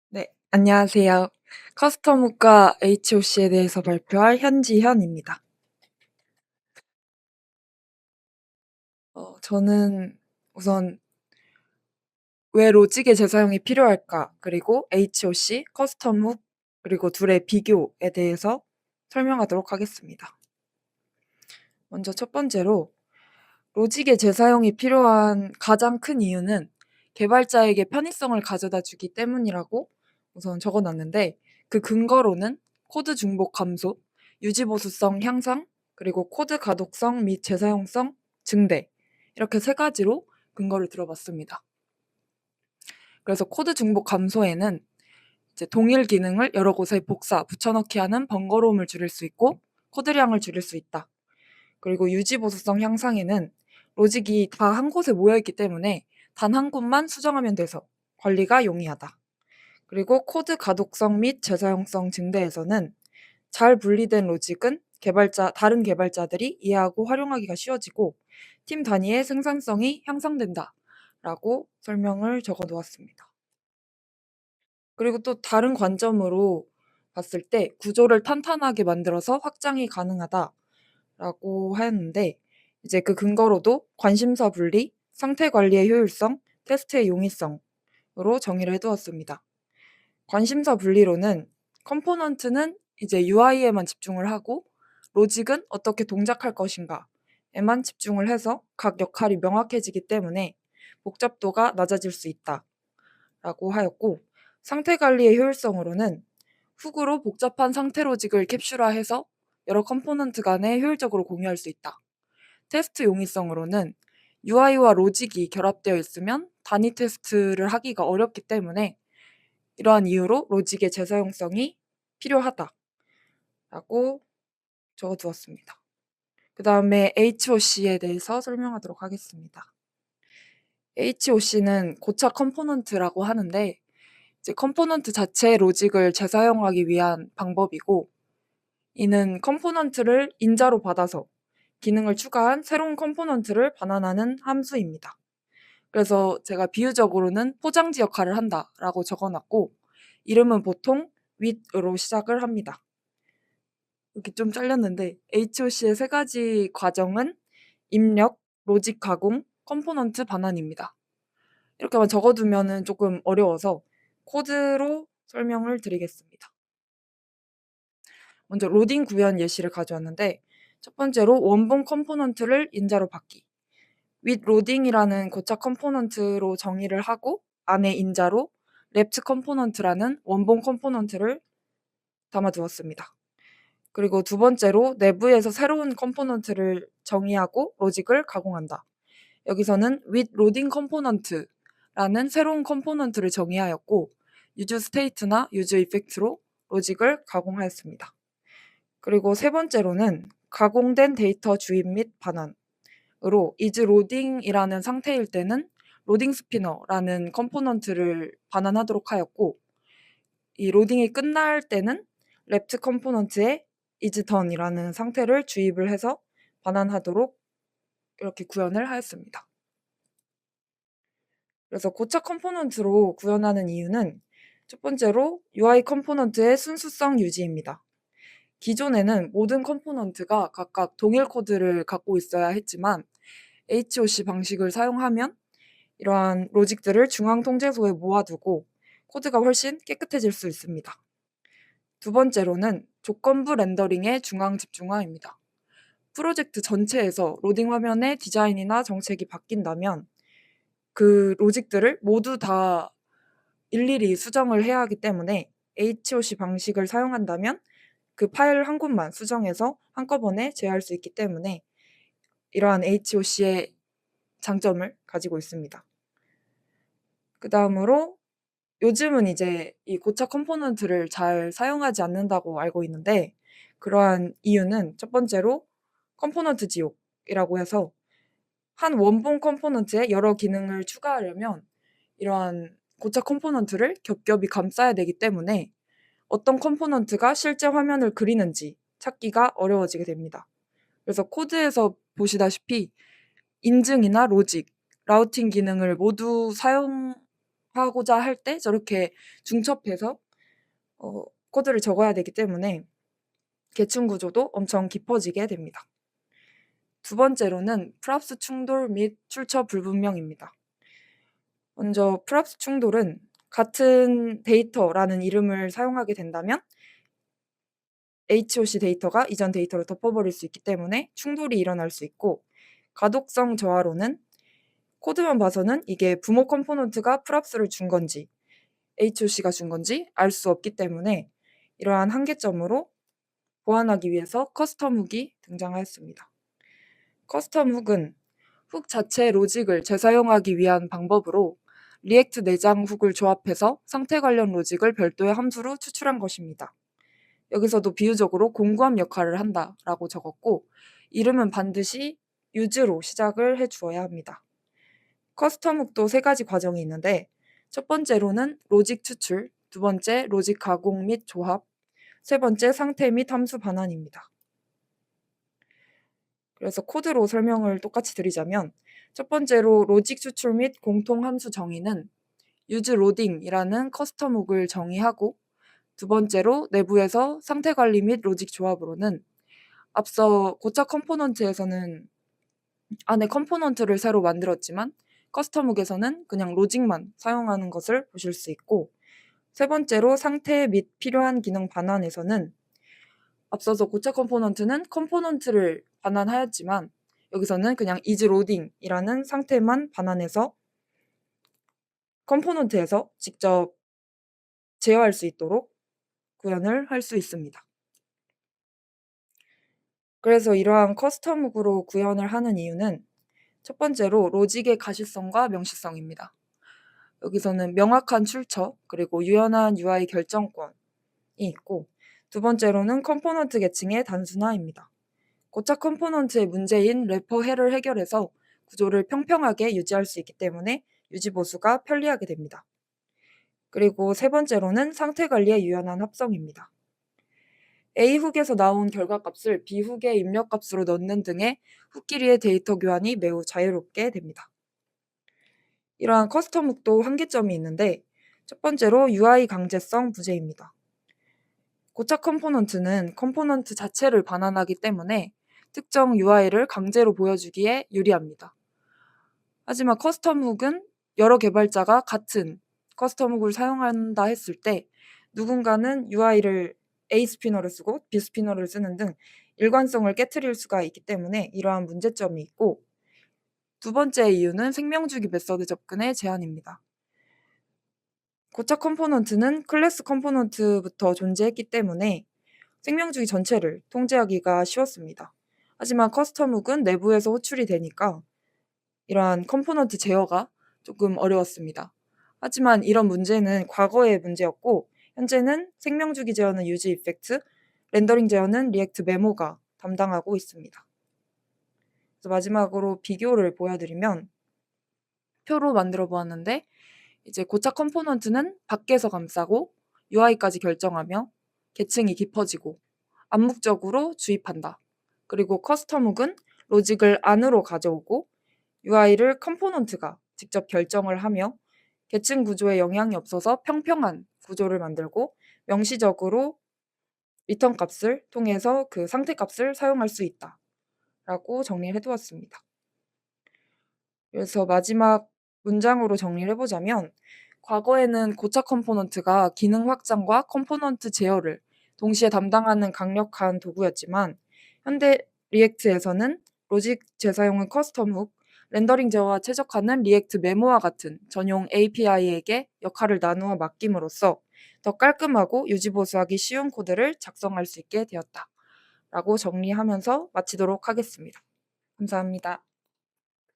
네, 안녕하세요. 커스텀 훅과 HOC에 대해서 발표할 현지현입니다. 저는 우선 왜 로직의 재사용이 필요할까, 그리고 HOC, 커스텀 훅, 그리고 둘의 비교에 대해서 설명하도록 하겠습니다. 먼저 첫 번째로 로직의 재사용이 필요한 가장 큰 이유는 개발자에게 편의성을 가져다 주기 때문이라고 우선 적어 놨는데, 그 근거로는 코드 중복 감소, 유지 보수성 향상, 그리고 코드 가독성 및 재사용성 증대, 이렇게 세 가지로 근거를 들어봤습니다. 그래서 코드 중복 감소에는 이제 동일 기능을 여러 곳에 복사, 붙여넣기 하는 번거로움을 줄일 수 있고 코드량을 줄일 수 있다. 그리고 유지 보수성 향상에는 로직이 다 한 곳에 모여 있기 때문에 단 한 곳만 수정하면 돼서 관리가 용이하다. 그리고 코드 가독성 및 재사용성 증대에서는 잘 분리된 로직은 다른 개발자들이 이해하고 활용하기가 쉬워지고 팀 단위의 생산성이 향상된다. 라고 설명을 적어 놓았습니다. 그리고 또 다른 관점으로 봤을 때 구조를 탄탄하게 만들어서 확장이 가능하다. 라고 하였는데, 이제 그 근거로도 관심사 분리, 상태 관리의 효율성, 테스트의 용이성으로 정의를 해두었습니다. 관심사 분리로는 컴포넌트는 이제 UI에만 집중을 하고 로직은 어떻게 동작할 것인가에만 집중을 해서 각 역할이 명확해지기 때문에 복잡도가 낮아질 수 있다라고 하였고, 상태 관리의 효율성으로는 훅으로 복잡한 상태 로직을 캡슐화해서 여러 컴포넌트 간에 효율적으로 공유할 수 있다. 테스트 용이성으로는 UI와 로직이 결합되어 있으면 단위 테스트를 하기가 어렵기 때문에 이러한 이유로 로직의 재사용성이 필요하다라고 적어두었습니다. 그 다음에 HOC에 대해서 설명하도록 하겠습니다. HOC는 고착 컴포넌트라고 하는데, 이제 컴포넌트 자체의 로직을 재사용하기 위한 방법이고, 이는 컴포넌트를 인자로 받아서 기능을 추가한 새로운 컴포넌트를 반환하는 함수입니다. 그래서 제가 비유적으로는 포장지 역할을 한다라고 적어놨고, 이름은 보통 with으로 시작을 합니다. 이렇게 좀 잘렸는데 HOC의 세 가지 과정은 입력, 로직 가공, 컴포넌트 반환입니다. 이렇게만 적어두면은 조금 어려워서 코드로 설명을 드리겠습니다. 먼저 로딩 구현 예시를 가져왔는데, 첫 번째로 원본 컴포넌트를 인자로 받기. with loading이라는 고착 컴포넌트로 정의를 하고 안에 인자로 left 컴포넌트라는 원본 컴포넌트를 담아두었습니다. 그리고 두 번째로 내부에서 새로운 컴포넌트를 정의하고 로직을 가공한다. 여기서는 with loading 컴포넌트라는 새로운 컴포넌트를 정의하였고 use state나 use effect로 로직을 가공하였습니다. 그리고 세 번째로는 가공된 데이터 주입 및 반환으로 is loading이라는 상태일 때는 로딩 스피너라는 컴포넌트를 반환하도록 하였고, 이 로딩이 끝날 때는 left 컴포넌트에 is done이라는 상태를 주입을 해서 반환하도록 이렇게 구현을 하였습니다. 그래서 고착 컴포넌트로 구현하는 이유는 첫 번째로 UI 컴포넌트의 순수성 유지입니다. 기존에는 모든 컴포넌트가 각각 동일 코드를 갖고 있어야 했지만 HOC 방식을 사용하면 이러한 로직들을 중앙 통제소에 모아두고 코드가 훨씬 깨끗해질 수 있습니다. 두 번째로는 조건부 렌더링의 중앙 집중화입니다. 프로젝트 전체에서 로딩 화면의 디자인이나 정책이 바뀐다면 그 로직들을 모두 다 일일이 수정을 해야 하기 때문에 HOC 방식을 사용한다면 그 파일 한 곳만 수정해서 한꺼번에 제어할 수 있기 때문에 이러한 HOC의 장점을 가지고 있습니다. 그 다음으로 요즘은 이제 이 고착 컴포넌트를 잘 사용하지 않는다고 알고 있는데, 그러한 이유는 첫 번째로 컴포넌트 지옥이라고 해서 한 원본 컴포넌트에 여러 기능을 추가하려면 이러한 고착 컴포넌트를 겹겹이 감싸야 되기 때문에 어떤 컴포넌트가 실제 화면을 그리는지 찾기가 어려워지게 됩니다. 그래서 코드에서 보시다시피 인증이나 로직, 라우팅 기능을 모두 사용하는 하고자 할 때 저렇게 중첩해서 코드를 적어야 되기 때문에 계층 구조도 엄청 깊어지게 됩니다. 두 번째로는 프랍스 충돌 및 출처 불분명입니다. 먼저 프랍스 충돌은 같은 데이터라는 이름을 사용하게 된다면 HOC 데이터가 이전 데이터를 덮어버릴 수 있기 때문에 충돌이 일어날 수 있고, 가독성 저하로는 코드만 봐서는 이게 부모 컴포넌트가 프랍스를 준 건지 HOC가 준 건지 알 수 없기 때문에 이러한 한계점으로 보완하기 위해서 커스텀 훅이 등장하였습니다. 커스텀 훅은 훅 자체 로직을 재사용하기 위한 방법으로 리액트 내장 훅을 조합해서 상태 관련 로직을 별도의 함수로 추출한 것입니다. 여기서도 비유적으로 공구함 역할을 한다라고 적었고, 이름은 반드시 use로 시작을 해주어야 합니다. 커스텀 훅도 세 가지 과정이 있는데, 첫 번째로는 로직 추출, 두 번째 로직 가공 및 조합, 세 번째 상태 및 함수 반환입니다. 그래서 코드로 설명을 똑같이 드리자면, 첫 번째로 로직 추출 및 공통 함수 정의는 useLoading이라는 커스텀 훅을 정의하고, 두 번째로 내부에서 상태 관리 및 로직 조합으로는 앞서 고착 컴포넌트에서는 안에 컴포넌트를 새로 만들었지만 커스텀 훅에서는 그냥 로직만 사용하는 것을 보실 수 있고, 세 번째로 상태 및 필요한 기능 반환에서는 앞서서 고착 컴포넌트는 컴포넌트를 반환하였지만 여기서는 그냥 isLoading이라는 상태만 반환해서 컴포넌트에서 직접 제어할 수 있도록 구현을 할 수 있습니다. 그래서 이러한 커스텀 훅으로 구현을 하는 이유는 첫 번째로 로직의 가시성과 명시성입니다. 여기서는 명확한 출처 그리고 유연한 UI 결정권이 있고, 두 번째로는 컴포넌트 계층의 단순화입니다. 고착 컴포넌트의 문제인 래퍼 해를 해결해서 구조를 평평하게 유지할 수 있기 때문에 유지 보수가 편리하게 됩니다. 그리고 세 번째로는 상태 관리의 유연한 합성입니다. A훅에서 나온 결과값을 B훅의 입력값으로 넣는 등의 훅끼리의 데이터 교환이 매우 자유롭게 됩니다. 이러한 커스텀 훅도 한계점이 있는데, 첫 번째로 UI 강제성 부재입니다. 고착 컴포넌트는 컴포넌트 자체를 반환하기 때문에 특정 UI를 강제로 보여주기에 유리합니다. 하지만 커스텀 훅은 여러 개발자가 같은 커스텀 훅을 사용한다 했을 때 누군가는 UI를 A 스피너를 쓰고 B 스피너를 쓰는 등 일관성을 깨트릴 수가 있기 때문에 이러한 문제점이 있고, 두 번째 이유는 생명주기 메서드 접근의 제한입니다. 고착 컴포넌트는 클래스 컴포넌트부터 존재했기 때문에 생명주기 전체를 통제하기가 쉬웠습니다. 하지만 커스텀 훅은 내부에서 호출이 되니까 이러한 컴포넌트 제어가 조금 어려웠습니다. 하지만 이런 문제는 과거의 문제였고, 현재는 생명주기 제어는 유즈 이펙트, 렌더링 제어는 리액트 메모가 담당하고 있습니다. 그래서 마지막으로 비교를 보여드리면, 표로 만들어 보았는데 이제 고착 컴포넌트는 밖에서 감싸고 UI까지 결정하며 계층이 깊어지고 암묵적으로 주입한다. 그리고 커스텀 훅은 로직을 안으로 가져오고 UI를 컴포넌트가 직접 결정을 하며 계층 구조에 영향이 없어서 평평한 구조를 만들고 명시적으로 리턴 값을 통해서 그 상태 값을 사용할 수 있다 라고 정리를 해두었습니다. 그래서 마지막 문장으로 정리를 해보자면, 과거에는 고착 컴포넌트가 기능 확장과 컴포넌트 제어를 동시에 담당하는 강력한 도구였지만, 현대 리액트에서는 로직 재사용은 커스텀 훅, 렌더링 제어와 최적화는 리액트 메모와 같은 전용 API에게 역할을 나누어 맡김으로써 더 깔끔하고 유지보수하기 쉬운 코드를 작성할 수 있게 되었다 라고 정리하면서 마치도록 하겠습니다. 감사합니다.